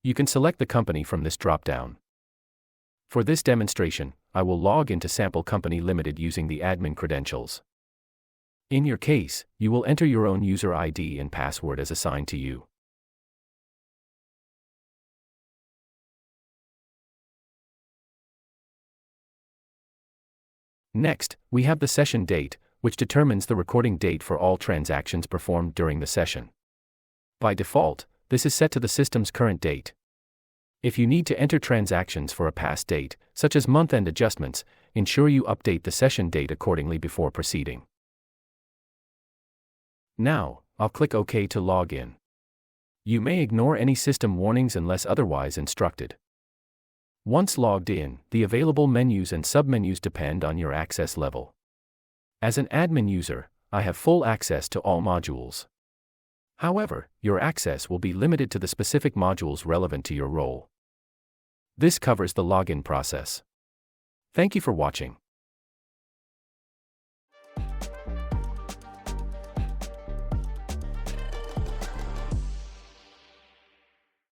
You can select the company from this drop-down. For this demonstration, I will log into Sample Company Limited using the admin credentials. In your case, you will enter your own user ID and password as assigned to you. Next, we have the session date, which determines the recording date for all transactions performed during the session. By default, this is set to the system's current date. If you need to enter transactions for a past date, such as month-end adjustments, ensure you update the session date accordingly before proceeding. Now, I'll click OK to log in. You may ignore any system warnings unless otherwise instructed. Once logged in, the available menus and submenus depend on your access level. As an admin user, I have full access to all modules. However, your access will be limited to the specific modules relevant to your role. This covers the login process. Thank you for watching.